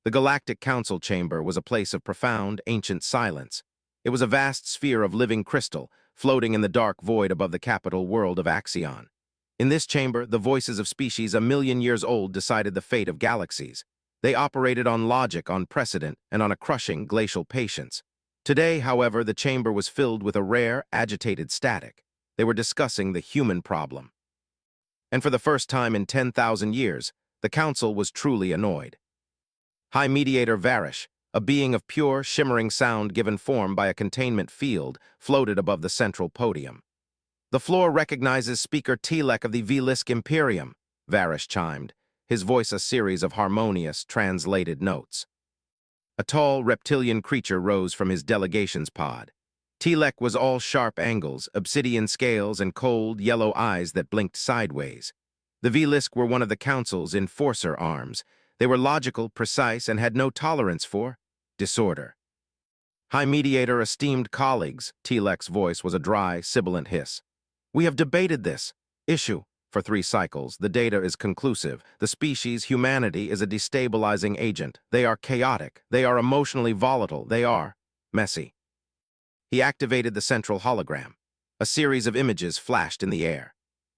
The Galactic Council chamber was a place of profound, ancient silence. It was a vast sphere of living crystal, floating in the dark void above the capital world of Axion. In this chamber, the voices of species a million years old decided the fate of galaxies. They operated on logic, on precedent, and on a crushing glacial patience. Today, however, the chamber was filled with a rare, agitated static. They were discussing the human problem. And for the first time in 10,000 years, the council was truly annoyed. High Mediator Varish, a being of pure, shimmering sound given form by a containment field, floated above the central podium. "The floor recognizes Speaker Telek of the Velisk Imperium," Varish chimed, his voice a series of harmonious, translated notes. A tall, reptilian creature rose from his delegation's pod. Telek was all sharp angles, obsidian scales, and cold, yellow eyes that blinked sideways. The Velisk were one of the Council's enforcer arms. They were logical, precise, and had no tolerance for disorder. "High Mediator, esteemed colleagues," Telek's voice was a dry, sibilant hiss. "We have debated this issue for 3 cycles. The data is conclusive. The species, humanity, is a destabilizing agent. They are chaotic. They are emotionally volatile. They are messy." He activated the central hologram. A series of images flashed in the air.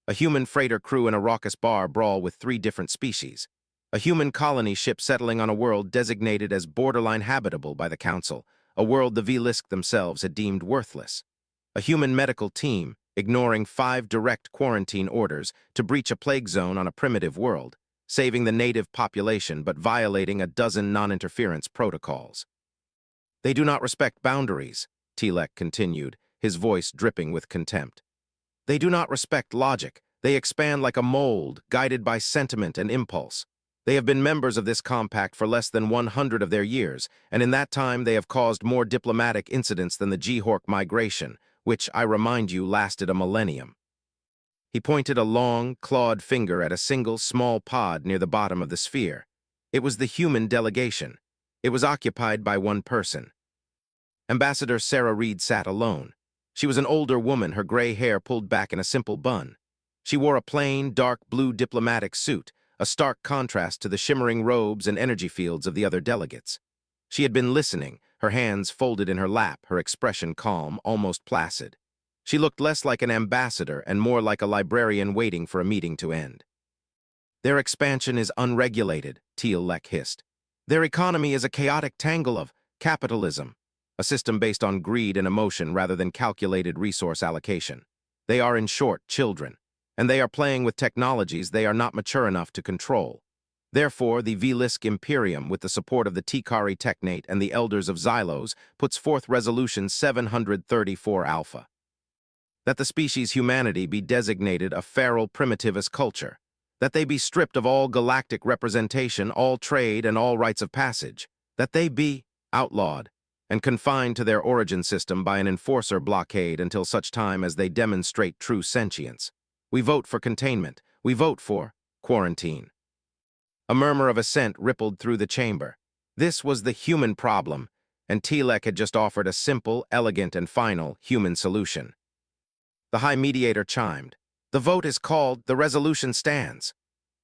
A human freighter crew in a raucous bar brawl with 3 different species. A human colony ship settling on a world designated as borderline habitable by the Council, a world the Velisk themselves had deemed worthless. A human medical team, ignoring 5 direct quarantine orders to breach a plague zone on a primitive world, saving the native population but violating a dozen non-interference protocols. "They do not respect boundaries," Telek continued, his voice dripping with contempt. "They do not respect logic. They expand like a mold, guided by sentiment and impulse. They have been members of this compact for less than 100 of their years, and in that time they have caused more diplomatic incidents than the G-Hork migration, which, I remind you, lasted a millennium." He pointed a long, clawed finger at a single, small pod near the bottom of the sphere. It was the human delegation. It was occupied by one person. Ambassador Sarah Reed sat alone. She was an older woman, her gray hair pulled back in a simple bun. She wore a plain, dark blue diplomatic suit, a stark contrast to the shimmering robes and energy fields of the other delegates. She had been listening, her hands folded in her lap, her expression calm, almost placid. She looked less like an ambassador and more like a librarian waiting for a meeting to end. "Their expansion is unregulated," Telek hissed. "Their economy is a chaotic tangle of capitalism, a system based on greed and emotion rather than calculated resource allocation. They are, in short, children, and they are playing with technologies they are not mature enough to control. Therefore, the Velisk Imperium, with the support of the Tikari Technate and the Elders of Xylos, puts forth Resolution 734 Alpha. That the species humanity be designated a feral primitivist culture. That they be stripped of all galactic representation, all trade, and all rites of passage. That they be outlawed and confined to their origin system by an enforcer blockade until such time as they demonstrate true sentience. We vote for containment. We vote for quarantine." A murmur of assent rippled through the chamber. This was the human problem, and Telek had just offered a simple, elegant, and final human solution. The High Mediator chimed. "The vote is called. The resolution stands."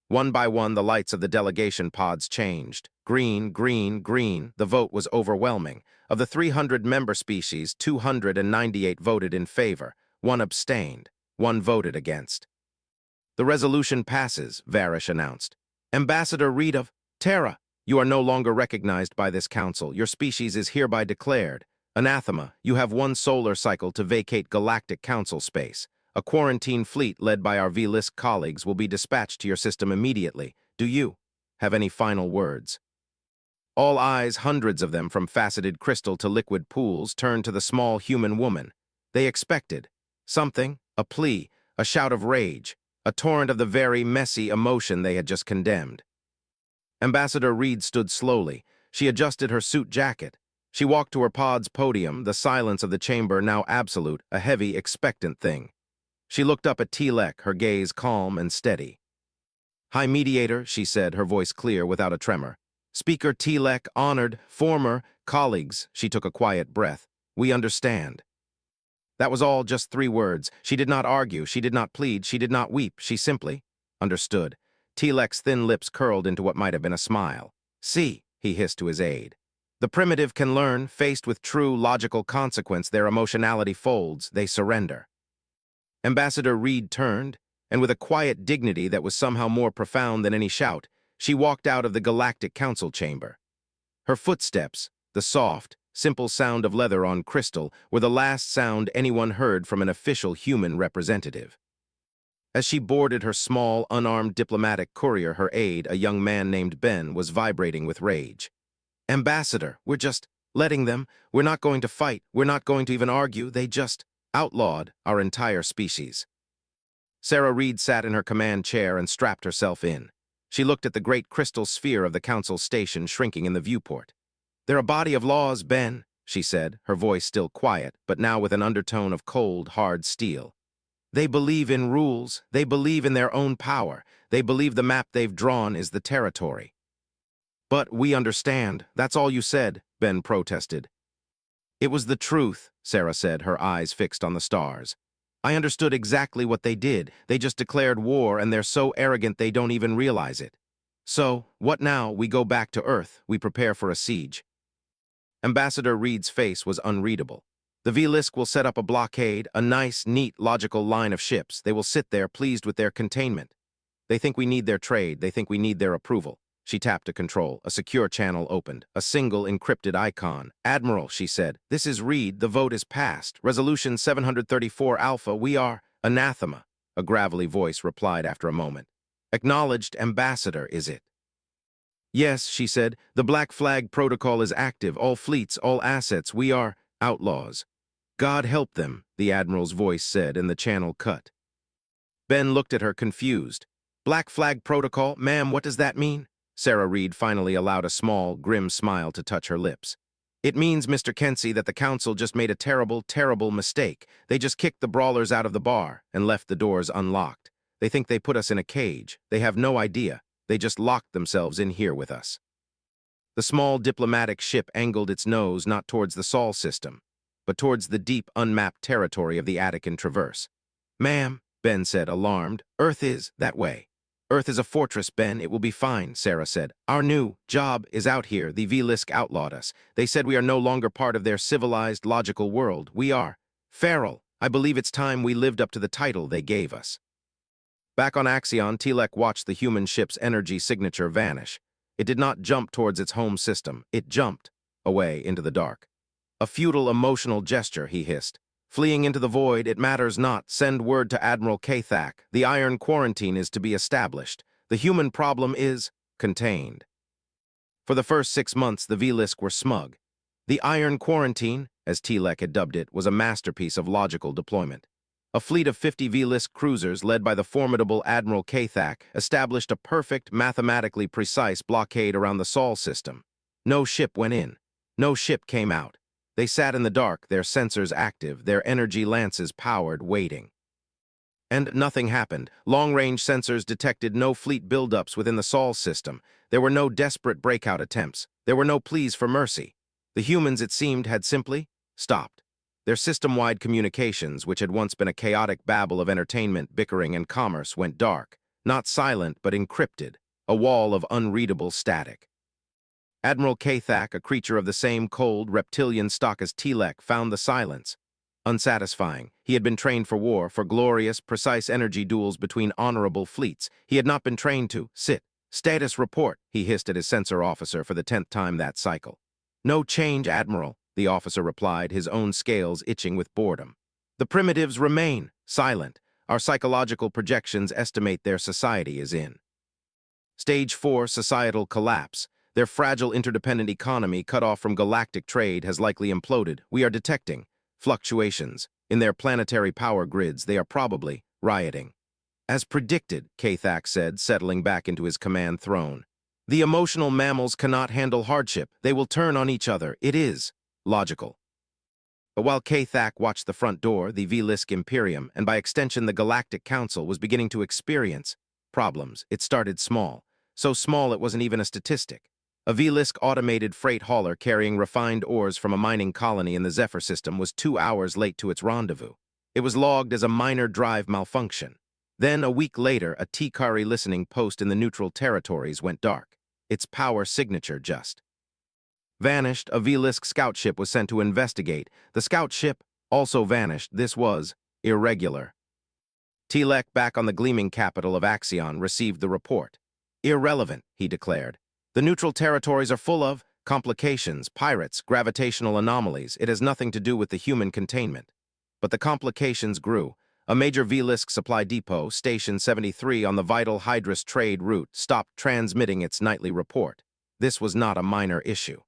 One by one, the lights of the delegation pods changed. Green, green, green. The vote was overwhelming. Of the 300 member species, 298 voted in favor. 1 abstained. 1 voted against. "The resolution passes," Varish announced. "Ambassador Reed of Terra, you are no longer recognized by this council. Your species is hereby declared. Anathema, you have 1 solar cycle to vacate galactic council space. A quarantine fleet led by our Velisk colleagues will be dispatched to your system immediately. Do you have any final words?" All eyes, hundreds of them from faceted crystal to liquid pools, turned to the small human woman. They expected something, a plea, a shout of rage, a torrent of the very messy emotion they had just condemned. Ambassador Reed stood slowly. She adjusted her suit jacket. She walked to her pod's podium, the silence of the chamber now absolute, a heavy, expectant thing. She looked up at Telek, her gaze calm and steady. "High Mediator," she said, her voice clear without a tremor. "Speaker Telek, honored, former, colleagues," she took a quiet breath. "We understand." That was all, just 3 words. She did not argue, she did not plead, she did not weep, she simply understood. Telek's thin lips curled into what might have been a smile. "See," he hissed to his aide. The primitive can learn, faced with true logical consequence, their emotionality folds, they surrender. Ambassador Reed turned, and with a quiet dignity that was somehow more profound than any shout, she walked out of the Galactic Council chamber. Her footsteps, the soft, simple sound of leather on crystal, were the last sound anyone heard from an official human representative. As she boarded her small, unarmed diplomatic courier, her aide, a young man named Ben, was vibrating with rage. "Ambassador, we're just letting them. We're not going to fight. We're not going to even argue. They just outlawed our entire species." Sarah Reed sat in her command chair and strapped herself in. She looked at the great crystal sphere of the council station shrinking in the viewport. "They're a body of laws, Ben," she said, her voice still quiet, but now with an undertone of cold, hard steel. "They believe in rules. They believe in their own power. They believe the map they've drawn is the territory." "But we understand. That's all you said," Ben protested. "It was the truth," Sarah said, her eyes fixed on the stars. "I understood exactly what they did. They just declared war, and they're so arrogant they don't even realize it. So, what now? We go back to Earth. We prepare for a siege." Ambassador Reed's face was unreadable. "The Velisk will set up a blockade, a nice, neat, logical line of ships. They will sit there, pleased with their containment. They think we need their trade. They think we need their approval." She tapped a control. A secure channel opened. A single encrypted icon. "Admiral," she said, "this is Reed. The vote is passed. Resolution 734 Alpha. We are anathema." A gravelly voice replied after a moment. "Acknowledged, Ambassador, is it?" "Yes," she said. "The Black Flag Protocol is active. All fleets, all assets. We are outlaws." "God help them," the Admiral's voice said, and the channel cut. Ben looked at her, confused. "Black Flag Protocol? Ma'am, what does that mean?" Sarah Reed finally allowed a small, grim smile to touch her lips. "It means, Mr. Kensey, that the Council just made a terrible, terrible mistake. They just kicked the brawlers out of the bar and left the doors unlocked. They think they put us in a cage. They have no idea. They just locked themselves in here with us." The small diplomatic ship angled its nose not towards the Sol system, but towards the deep, unmapped territory of the Attican Traverse. "Ma'am," Ben said, alarmed, "Earth is that way." "Earth is a fortress, Ben. It will be fine," Sarah said. "Our new job is out here. The Velisk outlawed us. They said we are no longer part of their civilized, logical world. We are feral. I believe it's time we lived up to the title they gave us." Back on Axion, Telek watched the human ship's energy signature vanish. It did not jump towards its home system. It jumped away into the dark. "A futile, emotional gesture," he hissed. "Fleeing into the void, it matters not. Send word to Admiral Kathak. The iron quarantine is to be established. The human problem is contained." For the first 6 months, the Velisk were smug. The iron quarantine, as Telek had dubbed it, was a masterpiece of logical deployment. A fleet of 50 Velisk cruisers, led by the formidable Admiral Kathak, established a perfect, mathematically precise blockade around the Sol system. No ship went in. No ship came out. They sat in the dark, their sensors active, their energy lances powered, waiting. And nothing happened. Long-range sensors detected no fleet buildups within the Sol system. There were no desperate breakout attempts. There were no pleas for mercy. The humans, it seemed, had simply stopped. Their system-wide communications, which had once been a chaotic babble of entertainment, bickering, and commerce, went dark. Not silent, but encrypted. A wall of unreadable static. Admiral Kathak, a creature of the same cold, reptilian stock as Telek, found the silence unsatisfying. He had been trained for war, for glorious, precise energy duels between honorable fleets. He had not been trained to sit. "Status report," he hissed at his sensor officer for the 10th time that cycle. "No change, Admiral," the officer replied, his own scales itching with boredom. "The primitives remain silent. Our psychological projections estimate their society is in Stage 4 societal collapse. Their fragile interdependent economy, cut off from galactic trade, has likely imploded. We are detecting fluctuations. In their planetary power grids, they are probably rioting." "As predicted," Kathak said, settling back into his command throne. "The emotional mammals cannot handle hardship. They will turn on each other. It is logical." But while Kathak watched the front door, the Velisk Imperium, and by extension the Galactic Council, was beginning to experience problems. It started small. So small it wasn't even a statistic. A Velisk automated freight hauler carrying refined ores from a mining colony in the Zephyr system was 2 hours late to its rendezvous. It was logged as a minor drive malfunction. Then, a week later, a Tikari listening post in the neutral territories went dark. Its power signature just Vanished, a V-Lisk scout ship was sent to investigate. The scout ship also vanished. This was irregular. Telek, back on the gleaming capital of Axion, received the report. Irrelevant, he declared. The neutral territories are full of complications, pirates, gravitational anomalies. It has nothing to do with the human containment. But the complications grew. A major V-Lisk supply depot, Station 73 on the vital Hydrus trade route, stopped transmitting its nightly report. This was not a minor issue.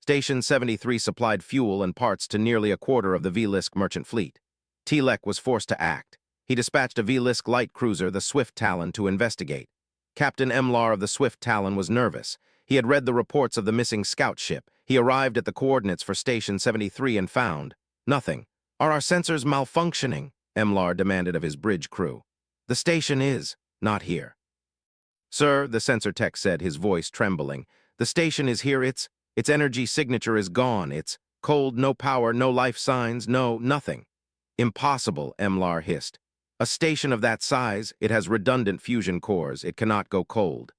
Station 73 supplied fuel and parts to nearly a quarter of the V-Lisk merchant fleet. Telek was forced to act. He dispatched a V-Lisk light cruiser, the Swift Talon, to investigate. Captain Emlar of the Swift Talon was nervous. He had read the reports of the missing scout ship. He arrived at the coordinates for Station 73 and found nothing. Are our sensors malfunctioning? Emlar demanded of his bridge crew. The station is not here. Sir, the sensor tech said, his voice trembling. The station is here. Its energy signature is gone. It's cold, no power, no life signs, nothing. Impossible, Emlar hissed. A station of that size, it has redundant fusion cores. It cannot go cold.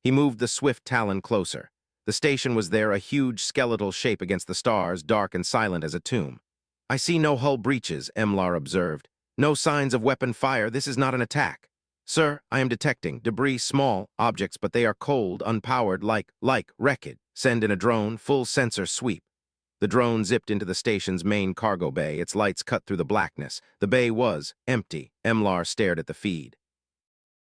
He moved the Swift Talon closer. The station was there, a huge skeletal shape against the stars, dark and silent as a tomb. I see no hull breaches, Emlar observed. No signs of weapon fire. This is not an attack. Sir, I am detecting debris, small objects, but they are cold, unpowered, like wreckage. Send in a drone, full sensor sweep. The drone zipped into the station's main cargo bay, its lights cut through the blackness. The bay was empty. Emlar stared at the feed.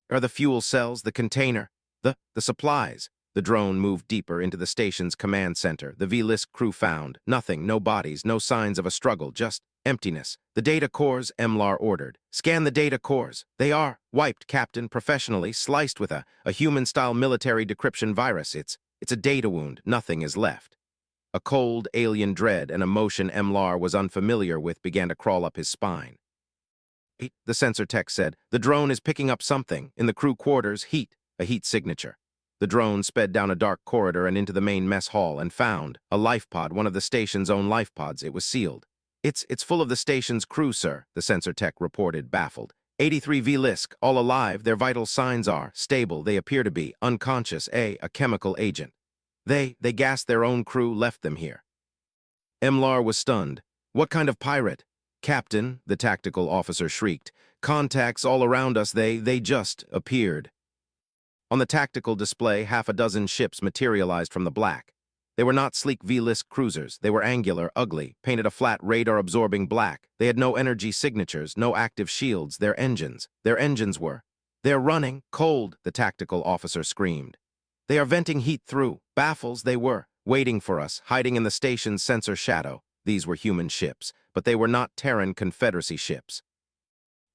Are the fuel cells, the container, the supplies? The drone moved deeper into the station's command center. The V-Lisk crew found nothing, no bodies, no signs of a struggle, just emptiness. The data cores, Emlar ordered. Scan the data cores. They are wiped, Captain, professionally, sliced with a human-style military decryption virus. It's a data wound. Nothing is left. A cold, alien dread, an emotion Emlar was unfamiliar with, began to crawl up his spine. The sensor tech said, the drone is picking up something. In the crew quarters, a heat signature. The drone sped down a dark corridor and into the main mess hall and found a life pod, one of the station's own life pods. It was sealed. It's full of the station's crew, sir, the sensor tech reported, baffled. 83 V-Lisk, all alive. Their vital signs are stable. They appear to be unconscious, a chemical agent. They gassed their own crew, left them here. Emlar was stunned. What kind of pirate? Captain, the tactical officer shrieked. Contacts all around us. They just appeared. On the tactical display, half a dozen ships materialized from the black. They were not sleek V-Lisk cruisers. They were angular, ugly, painted a flat radar-absorbing black. They had no energy signatures, no active shields. Their engines were. They're running, cold, the tactical officer screamed. They are venting heat through. Baffles they were, waiting for us, hiding in the station's sensor shadow. These were human ships, but they were not Terran Confederacy ships.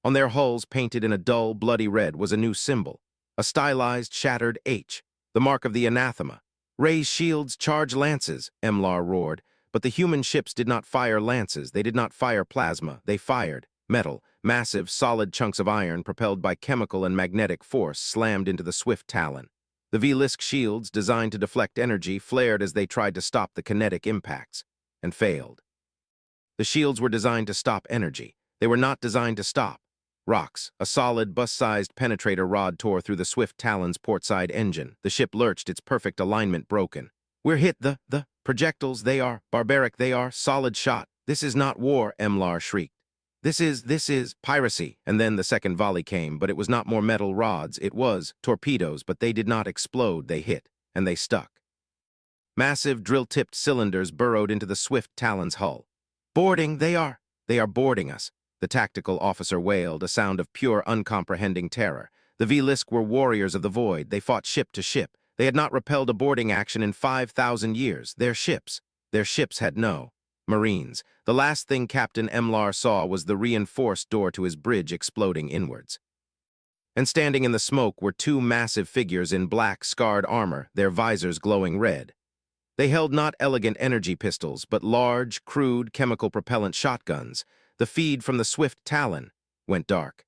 On their hulls, painted in a dull, bloody red, was a new symbol. A stylized, shattered H, the mark of the anathema. Raise shields, charge lances, Emlar roared. But the human ships did not fire lances. They did not fire plasma. They fired metal. Massive, solid chunks of iron propelled by chemical and magnetic force slammed into the Swift Talon. The V-Lisk shields, designed to deflect energy, flared as they tried to stop the kinetic impacts, and failed. The shields were designed to stop energy. They were not designed to stop rocks. A solid, bus-sized penetrator rod tore through the Swift Talon's portside engine. The ship lurched, its perfect alignment broken. We're hit. The projectiles, they are barbaric. They are solid shot. This is not war, Emlar shrieked. This is piracy. And then the second volley came, but it was not more metal rods. It was torpedoes, but they did not explode. They hit, and they stuck. Massive drill-tipped cylinders burrowed into the Swift Talon's hull. Boarding, they are boarding us. The tactical officer wailed, a sound of pure, uncomprehending terror. The V-Lisk were warriors of the void. They fought ship to ship. They had not repelled a boarding action in 5,000 years. Their ships had no Marines. The last thing Captain Emlar saw was the reinforced door to his bridge exploding inwards. And standing in the smoke were two massive figures in black, scarred armor, their visors glowing red. They held not elegant energy pistols, but large, crude, chemical propellant shotguns. The feed from the Swift Talon went dark.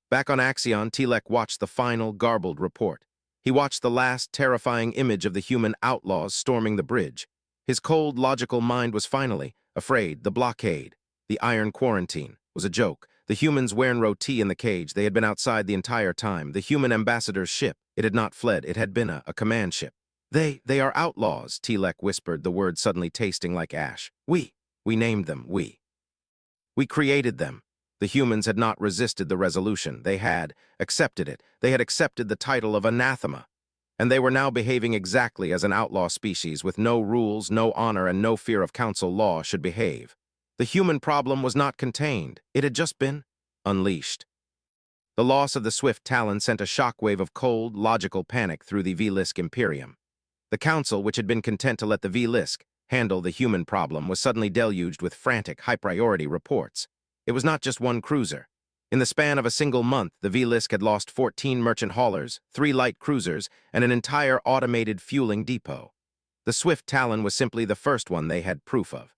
Back on Axion, Telek watched the final, garbled report. He watched the last terrifying image of the human outlaws storming the bridge. His cold, logical mind was finally afraid. The blockade, the iron quarantine, was a joke. The humans weren't roti in the cage. They had been outside the entire time. The human ambassador's ship, it had not fled. It had been a command ship. They are outlaws, Telek whispered, the word suddenly tasting like ash. We named them, we. We created them. The humans had not resisted the resolution. They had accepted it. They had accepted the title of anathema. And they were now behaving exactly as an outlaw species with no rules, no honor, and no fear of council law should behave. The human problem was not contained. It had just been unleashed. The loss of the swift Talon sent a shockwave of cold, logical panic through the Vlisk Imperium. The council, which had been content to let the Vlisk handle the human problem, was suddenly deluged with frantic, high-priority reports. It was not just one cruiser. In the span of a single month, the Vlisk had lost 14 merchant haulers, 3 light cruisers, and an entire automated fueling depot. The swift Talon was simply the first one they had proof of.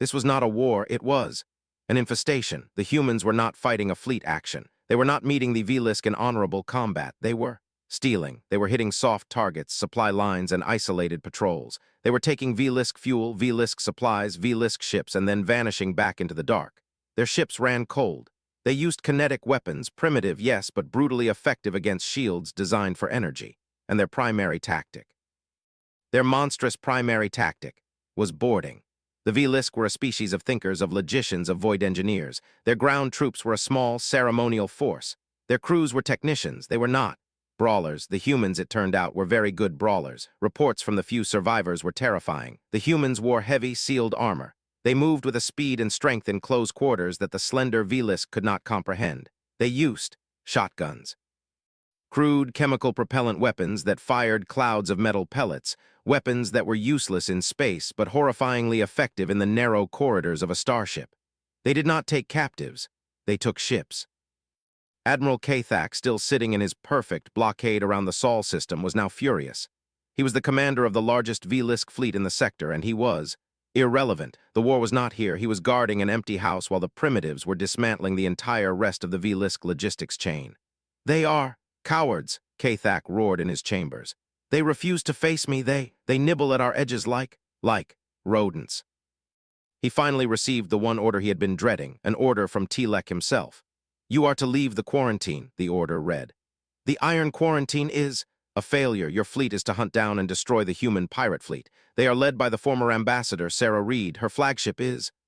This was not a war, it was an infestation. The humans were not fighting a fleet action. They were not meeting the Vlisk in honorable combat. They were stealing. They were hitting soft targets, supply lines, and isolated patrols. They were taking Vlisk fuel, Vlisk supplies, Vlisk ships, and then vanishing back into the dark. Their ships ran cold. They used kinetic weapons, primitive, yes, but brutally effective against shields designed for energy. And their monstrous primary tactic, was boarding. The Vlisk were a species of thinkers, of logicians, of void engineers. Their ground troops were a small, ceremonial force. Their crews were technicians. They were not brawlers. The humans, it turned out, were very good brawlers. Reports from the few survivors were terrifying. The humans wore heavy, sealed armor. They moved with a speed and strength in close quarters that the slender Vlisk could not comprehend. They used shotguns. Crude, chemical propellant weapons that fired clouds of metal pellets, weapons that were useless in space but horrifyingly effective in the narrow corridors of a starship. They did not take captives. They took ships. Admiral Kathak, still sitting in his perfect blockade around the Sol system, was now furious. He was the commander of the largest Vlisk fleet in the sector, and he was irrelevant. The war was not here. He was guarding an empty house while the primitives were dismantling the entire rest of the Vlisk logistics chain. They are cowards, Kathak roared in his chambers. They refuse to face me. They nibble at our edges like rodents. He finally received the one order he had been dreading, an order from Telek himself. You are to leave the quarantine, the order read. The Iron Quarantine is a failure. Your fleet is to hunt down and destroy the human pirate fleet. They are led by the former ambassador, Sarah Reed. Her flagship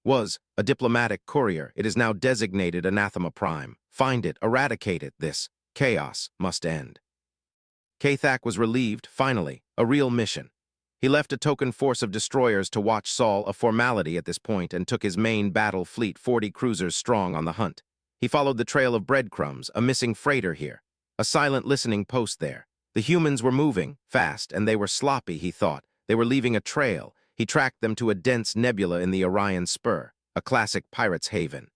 was a diplomatic courier. It is now designated Anathema Prime. Find it, eradicate it. This chaos must end. Kathak was relieved, finally, a real mission. He left a token force of destroyers to watch Sol, a formality at this point, and took his main battle fleet, 40 cruisers strong, on the hunt. He followed the trail of breadcrumbs, a missing freighter here, a silent listening post there. The humans were moving fast, and they were sloppy, he thought. They were leaving a trail. He tracked them to a dense nebula in the Orion Spur, a classic pirate's haven.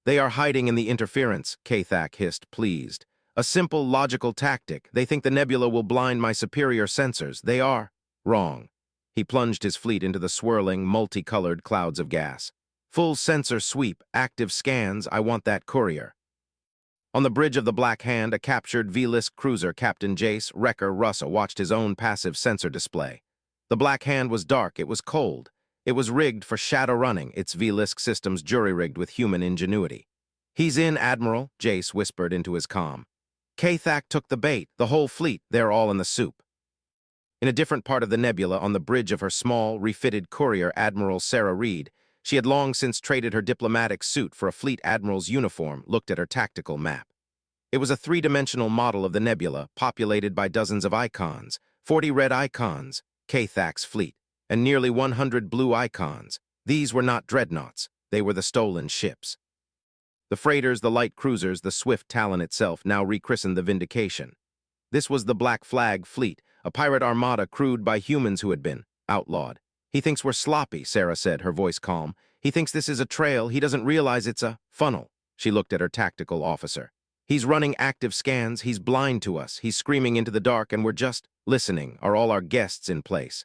They are hiding in the interference, Kathak hissed, pleased. A simple, logical tactic. They think the nebula will blind my superior sensors. They are wrong. He plunged his fleet into the swirling, multicolored clouds of gas. Full sensor sweep, active scans, I want that courier. On the bridge of the Black Hand, a captured Vlisk cruiser, Captain Jace Wrecker Russa, watched his own passive sensor display. The Black Hand was dark, it was cold. It was rigged for shadow running, its Vlisk systems jury-rigged with human ingenuity. He's in, Admiral, Jace whispered into his comm. Kathak took the bait, the whole fleet, they're all in the soup. In a different part of the nebula, on the bridge of her small, refitted courier, Admiral Sarah Reed, she had long since traded her diplomatic suit for a fleet admiral's uniform, looked at her tactical map. It was a three-dimensional model of the nebula, populated by dozens of icons, 40 red icons, Kathak's fleet, and nearly 100 blue icons. These were not dreadnoughts, they were the stolen ships. The freighters, the light cruisers, the swift Talon itself, now rechristened the Vindication. This was the Black Flag fleet, a pirate armada crewed by humans who had been outlawed. He thinks we're sloppy, Sarah said, her voice calm. He thinks this is a trail. He doesn't realize it's a funnel. She looked at her tactical officer. He's running active scans. He's blind to us. He's screaming into the dark, and we're just listening. Are all our guests in place?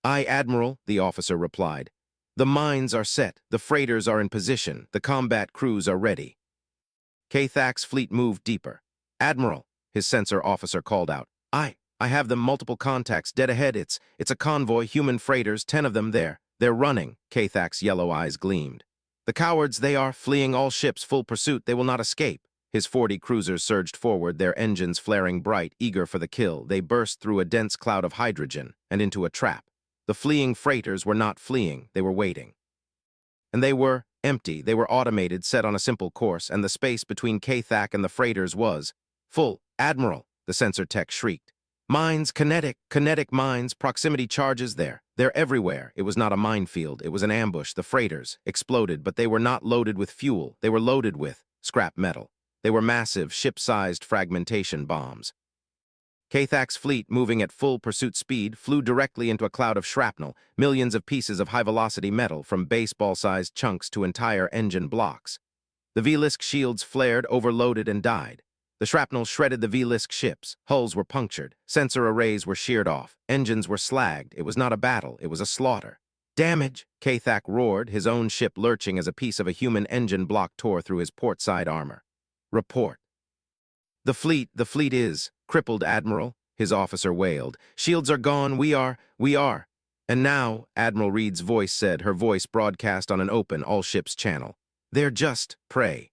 Aye, Admiral, the officer replied. The mines are set. The freighters are in position. The combat crews are ready. Kathak's fleet moved deeper. Admiral, his sensor officer called out. Aye. I have them, multiple contacts, dead ahead. It's a convoy, human freighters, 10 of them there. They're running, Kathak's yellow eyes gleamed. The cowards, they are, fleeing all ships, full pursuit, they will not escape. His 40 cruisers surged forward, their engines flaring bright, eager for the kill. They burst through a dense cloud of hydrogen and into a trap. The fleeing freighters were not fleeing, they were waiting. And they were empty, they were automated, set on a simple course, and the space between Kathak and the freighters was full. "Admiral," the sensor tech shrieked. "Mines, kinetic mines, proximity charges there. They're everywhere." It was not a minefield, it was an ambush. The freighters exploded, but they were not loaded with fuel. They were loaded with scrap metal. They were massive, ship-sized fragmentation bombs. Kathak's fleet, moving at full pursuit speed, flew directly into a cloud of shrapnel, millions of pieces of high-velocity metal, from baseball-sized chunks to entire engine blocks. The V-Lisk shields flared, overloaded, and died. The shrapnel shredded the V-Lisk ships. Hulls were punctured. Sensor arrays were sheared off. Engines were slagged. It was not a battle. It was a slaughter. "Damage!" Kathak roared, his own ship lurching as a piece of a human engine block tore through his portside armor. "Report." The fleet is crippled, Admiral," his officer wailed. "Shields are gone. We are. And now," Admiral Reed's voice said, her voice broadcast on an open, all-ships channel, "they're just prey."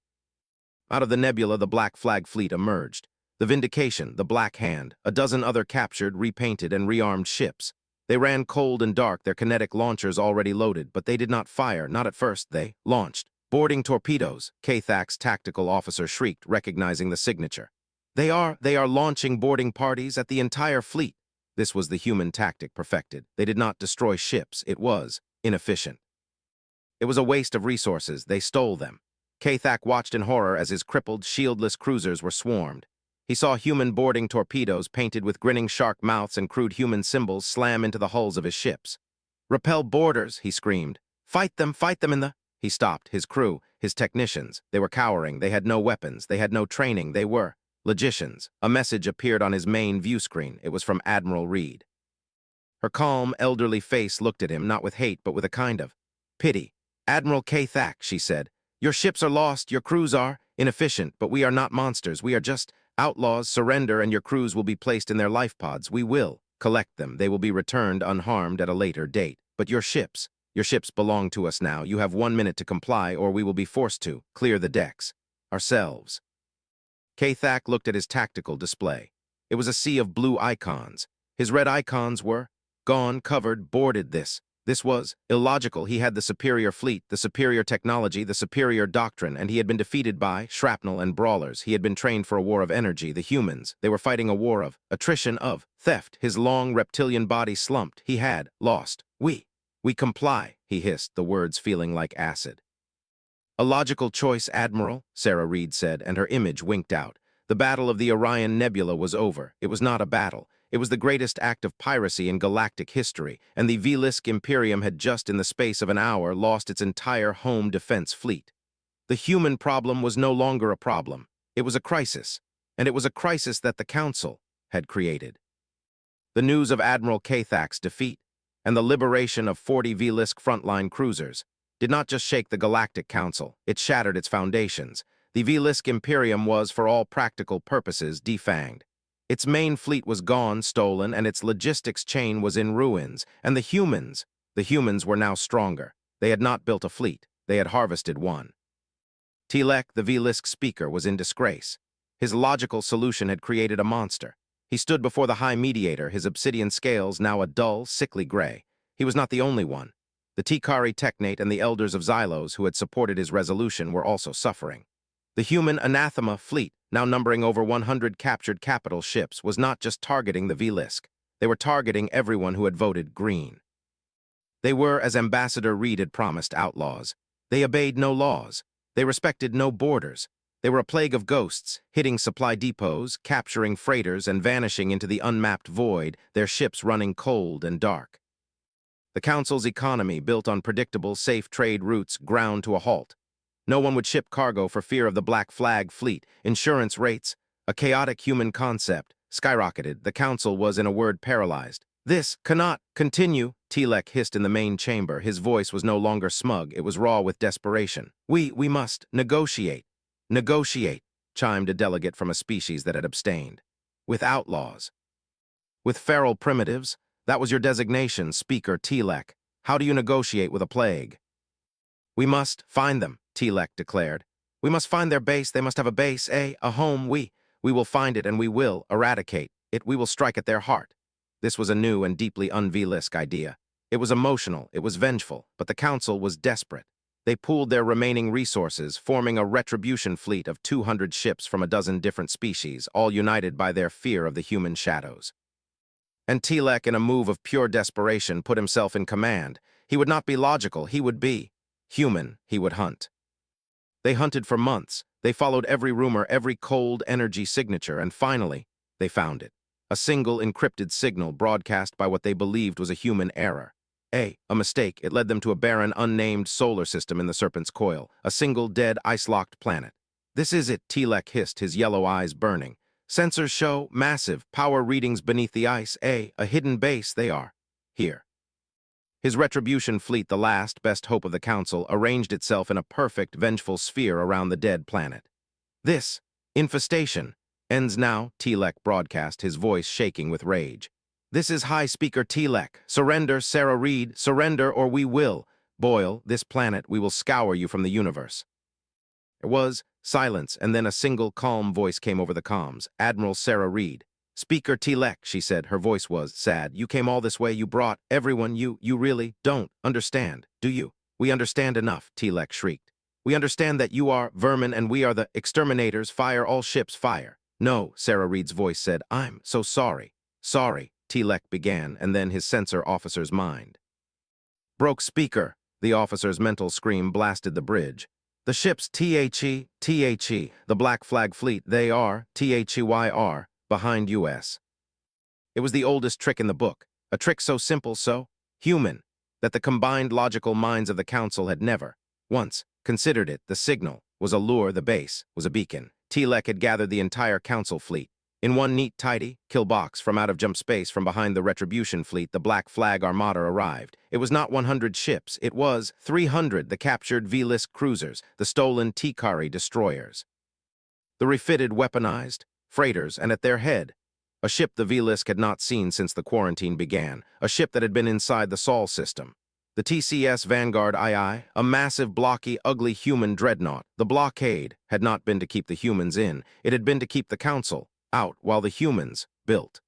Out of the nebula, the Black Flag fleet emerged. The Vindication, the Black Hand, a dozen other captured, repainted, and rearmed ships. They ran cold and dark, their kinetic launchers already loaded, but they did not fire, not at first. They launched. "Boarding torpedoes," Kathak's tactical officer shrieked, recognizing the signature. They are launching boarding parties at the entire fleet." This was the human tactic perfected. They did not destroy ships. It was inefficient. It was a waste of resources. They stole them. Kathak watched in horror as his crippled, shieldless cruisers were swarmed. He saw human boarding torpedoes painted with grinning shark mouths and crude human symbols slam into the hulls of his ships. "Repel boarders," he screamed. Fight them in the—" He stopped. His crew, his technicians, they were cowering. They had no weapons. They had no training. They were logicians. A message appeared on his main view screen. It was from Admiral Reed. Her calm, elderly face looked at him, not with hate, but with a kind of pity. "Admiral Kathak," she said, "your ships are lost, your crews are inefficient, but we are not monsters. We are just outlaws. Surrender, and your crews will be placed in their life pods. We will collect them. They will be returned unharmed at a later date. But your ships belong to us now. You have 1 minute to comply, or we will be forced to clear the decks ourselves." Kathak looked at his tactical display. It was a sea of blue icons. His red icons were gone, covered, boarded. This was illogical. He had the superior fleet, the superior technology, the superior doctrine, and he had been defeated by shrapnel and brawlers. He had been trained for a war of energy. The humans, they were fighting a war of attrition, of theft. His long reptilian body slumped. He had lost. We comply," he hissed, the words feeling like acid. "A logical choice, Admiral," Sarah Reed said, and her image winked out. The Battle of the Orion Nebula was over. It was not a battle. It was the greatest act of piracy in galactic history, and the V-Lisk Imperium had just in the space of an hour lost its entire home defense fleet. The human problem was no longer a problem. It was a crisis, and it was a crisis that the Council had created. The news of Admiral Kathak's defeat and the liberation of 40 V-Lisk frontline cruisers did not just shake the Galactic Council, it shattered its foundations. The V-Lisk Imperium was, for all practical purposes, defanged. Its main fleet was gone, stolen, and its logistics chain was in ruins. And the humans were now stronger. They had not built a fleet. They had harvested one. Tilek, the V-Lisk speaker, was in disgrace. His logical solution had created a monster. He stood before the High Mediator, his obsidian scales now a dull, sickly gray. He was not the only one. The Tikari Technate and the Elders of Xylos, who had supported his resolution, were also suffering. The human anathema fleet, now numbering over 100 captured capital ships, was not just targeting the V-Lisk. They were targeting everyone who had voted green. They were, as Ambassador Reed had promised, outlaws. They obeyed no laws. They respected no borders. They were a plague of ghosts, hitting supply depots, capturing freighters, and vanishing into the unmapped void, their ships running cold and dark. The Council's economy, built on predictable, safe trade routes, ground to a halt. No one would ship cargo for fear of the Black Flag fleet. Insurance rates, a chaotic human concept, skyrocketed. The Council was, in a word, paralyzed. "This cannot continue," Tilek hissed in the main chamber. His voice was no longer smug. It was raw with desperation. We must negotiate." "Negotiate," chimed a delegate from a species that had abstained. "With outlaws. With feral primitives. That was your designation, Speaker Tilek. How do you negotiate with a plague?" "We must find them," Tilek declared. We must find their base. They must have a base, a home. We will find it and we will eradicate it. We will strike at their heart. This was a new and deeply un-V-Lisk idea. It was emotional, it was vengeful, but the council was desperate. They pooled their remaining resources, forming a retribution fleet of 200 ships from a dozen different species, all united by their fear of the human shadows. And Tilek, in a move of pure desperation, put himself in command. He would not be logical, he would be human, he would hunt. They hunted for months. They followed every rumor, every cold energy signature, and finally, they found it. A single encrypted signal broadcast by what they believed was a human error. A mistake. It led them to a barren, unnamed solar system in the Serpent's Coil, a single dead, ice-locked planet. This is it, Tilek hissed, his yellow eyes burning. Sensors show massive power readings beneath the ice. A hidden base. They are here. His retribution fleet, the last, best hope of the Council, arranged itself in a perfect, vengeful sphere around the dead planet. This infestation ends now, Tilek broadcast, his voice shaking with rage. This is High Speaker Tilek. Surrender, Sarah Reed. Surrender or we will. Boyle, this planet, we will scour you from the universe. There was silence, and then a single calm voice came over the comms. Admiral Sarah Reed. Speaker Tilek, she said. Her voice was sad. You came all this way. You brought everyone. You really don't understand, do you? We understand enough, Tilek shrieked. We understand that you are vermin and we are the exterminators. Fire all ships, fire. No, Sarah Reed's voice said. I'm so sorry. Sorry, Tilek began, and then his sensor officer's mind broke. Speaker, the officer's mental scream blasted the bridge. The ships THE, the Black Flag Fleet, they are, THEYR, behind US. It was the oldest trick in the book, a trick so simple, so human, that the combined logical minds of the Council had never once considered it. The signal was a lure, the base was a beacon. Tilek had gathered the entire Council fleet. In one neat, tidy kill box from out of jump space from behind the Retribution fleet, the Black Flag Armada arrived. It was not 100 ships, it was 300, the captured V-Lisk cruisers, the stolen Tikari destroyers, the refitted, weaponized freighters, and at their head, a ship the V-Lisk had not seen since the quarantine began, a ship that had been inside the Sol system. The TCS Vanguard II, a massive, blocky, ugly human dreadnought. The blockade had not been to keep the humans in, it had been to keep the Council out while the humans built.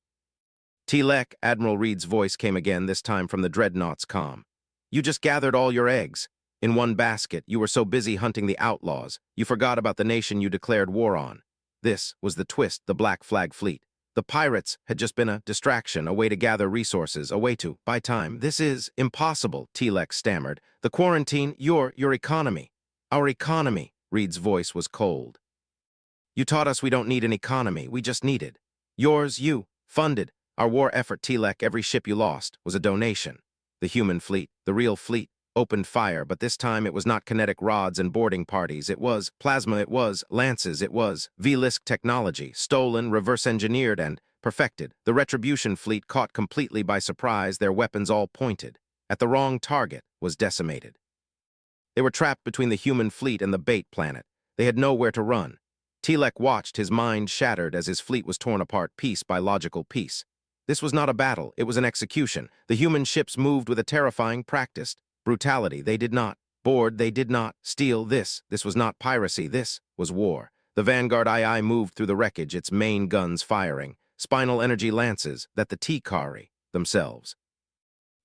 Tilek, Admiral Reed's voice came again, this time from the dreadnought's comm. You just gathered all your eggs in one basket. You were so busy hunting the outlaws, you forgot about the nation you declared war on. This was the twist, the Black Flag Fleet. The pirates had just been a distraction, a way to gather resources, a way to buy time. This is impossible, Tilek stammered. The quarantine, your economy. Our economy, Reed's voice was cold. You taught us we don't need an economy, we just needed yours. You funded our war effort, Tilek. Every ship you lost was a donation. The human fleet, the real fleet, opened fire, but this time it was not kinetic rods and boarding parties. It was plasma, it was lances, it was V-Lisk technology, stolen, reverse-engineered, and perfected. The Retribution fleet, caught completely by surprise, their weapons all pointed at the wrong target, was decimated. They were trapped between the human fleet and the bait planet. They had nowhere to run. Tilek watched, his mind shattered as his fleet was torn apart piece by logical piece. This was not a battle, it was an execution. The human ships moved with a terrifying, practiced brutality. They did not board, they did not steal. This was not piracy, this was war. The Vanguard II moved through the wreckage, its main guns firing, spinal energy lances that the Tikari themselves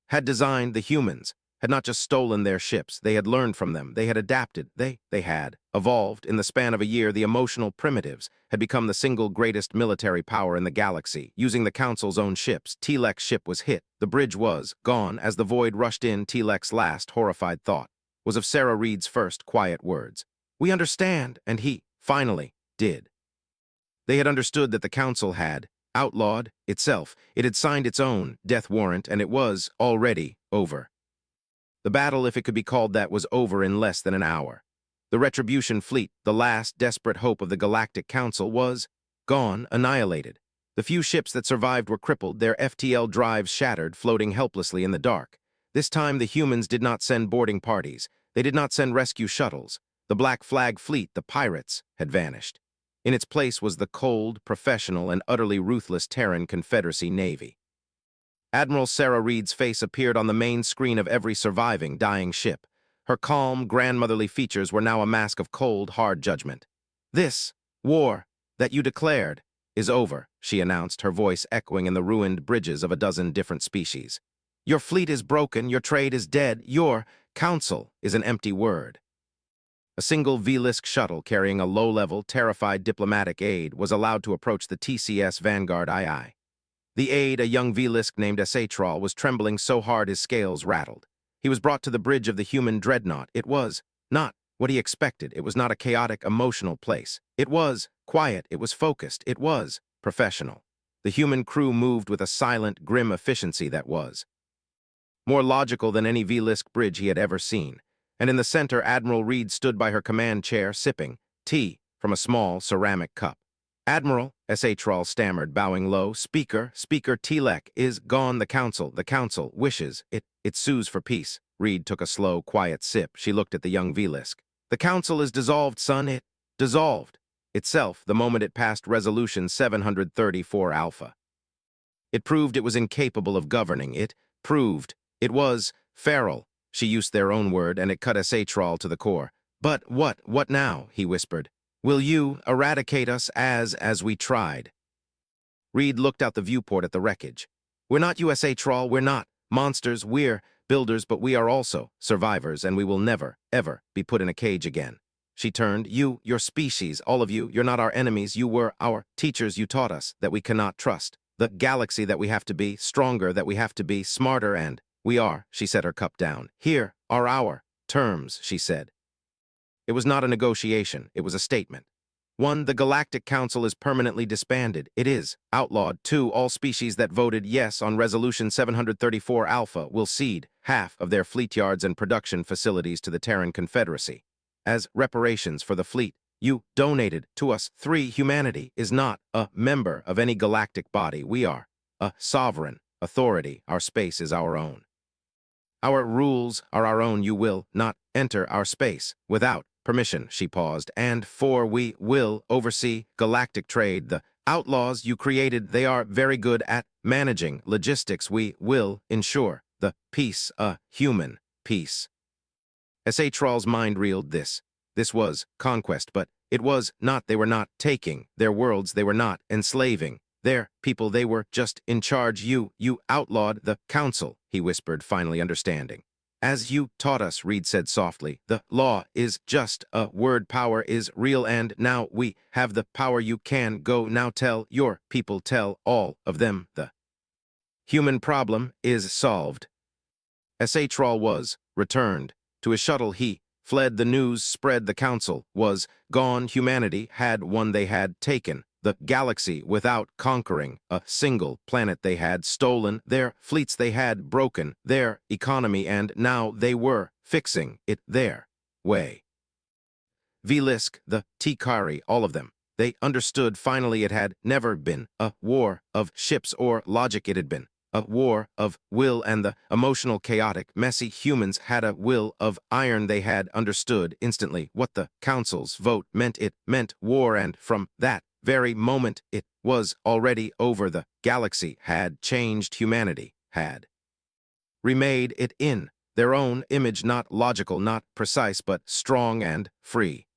had designed. The humans had not just stolen their ships, they had learned from them, they had adapted, they had evolved. In the span of a year, the emotional primitives had become the single greatest military power in the galaxy, using the Council's own ships. Tilek's ship was hit, the bridge was gone. As the void rushed in, Tilek's last horrified thought was of Sarah Reed's first quiet words. We understand, and he, finally, did. They had understood that the Council had outlawed itself. It had signed its own death warrant, and it was already over. The battle, if it could be called that, was over in less than an hour. The Retribution fleet, the last desperate hope of the Galactic Council, was gone, annihilated. The few ships that survived were crippled, their FTL drives shattered, floating helplessly in the dark. This time the humans did not send boarding parties. They did not send rescue shuttles. The Black Flag Fleet, the pirates, had vanished. In its place was the cold, professional, and utterly ruthless Terran Confederacy Navy. Admiral Sarah Reed's face appeared on the main screen of every surviving, dying ship. Her calm, grandmotherly features were now a mask of cold, hard judgment. "This war that you declared is over," she announced, her voice echoing in the ruined bridges of a dozen different species. "Your fleet is broken, your trade is dead, your council is an empty word." A single V-Lisk shuttle carrying a low-level, terrified diplomatic aide was allowed to approach the TCS Vanguard II. The aide, a young V-Lisk named HFY, was trembling so hard his scales rattled. He was brought to the bridge of the human dreadnought. It was not what he expected. It was not a chaotic, emotional place. It was quiet. It was focused. It was professional. The human crew moved with a silent, grim efficiency that was more logical than any V-Lisk bridge he had ever seen. And in the center, Admiral Reed stood by her command chair, sipping tea from a small ceramic cup. "Admiral," HFY stammered, bowing low, Speaker Telek is gone. The council wishes it sues for peace." Reed took a slow, quiet sip. She looked at the young V-Lisk. "The council is dissolved, son. It dissolved itself the moment it passed Resolution 734 Alpha. It proved it was incapable of governing. It proved it was feral." She used their own word, and it cut HFY to the core. "But what now?" he whispered. "Will you eradicate us as we tried?" Reed looked out the viewport at the wreckage. "We're not HFY, we're not monsters, we're builders, but we are also survivors, and we will never, ever be put in a cage again." She turned. Your species, all of you, you're not our enemies, you were our teachers, you taught us that we cannot trust the galaxy, that we have to be stronger, that we have to be smarter, and we are." She set her cup down. "Here are our terms," she said. It was not a negotiation, it was a statement. 1. The Galactic Council is permanently disbanded. It is outlawed. 2. All species that voted yes on Resolution 734 Alpha will cede half of their fleet yards and production facilities to the Terran Confederacy as reparations for the fleet you donated to us. 3. Humanity is not a member of any galactic body. We are a sovereign authority. Our space is our own. Our rules are our own. You will not enter our space without permission." She paused. "And 4. We will oversee galactic trade. The outlaws you created, they are very good at managing logistics. We will ensure the peace, a human peace." HFY's mind reeled. This was conquest, but it was not. They were not taking their worlds. They were not enslaving their people. They were just in charge. You outlawed the council," he whispered, finally understanding. "As you taught us," Reed said softly. "The law is just a word. Power is real, and now we have the power. You can go now. Tell your people, tell all of them the human problem is solved." HFY was returned to his shuttle. He fled. The news spread. The council was gone. Humanity had won. They had taken the galaxy without conquering a single planet. They had stolen their fleets. They had broken their economy, and now they were fixing it their way. V-Lisk, the Tikari, all of them. They understood finally it had never been a war of ships or logic. It had been a war of will, and the emotional, chaotic, messy humans had a will of iron. They had understood instantly what the council's vote meant. It meant war, and from that very moment it was already over. The galaxy had changed. Humanity had remade it in their own image, not logical, not precise, but strong and free.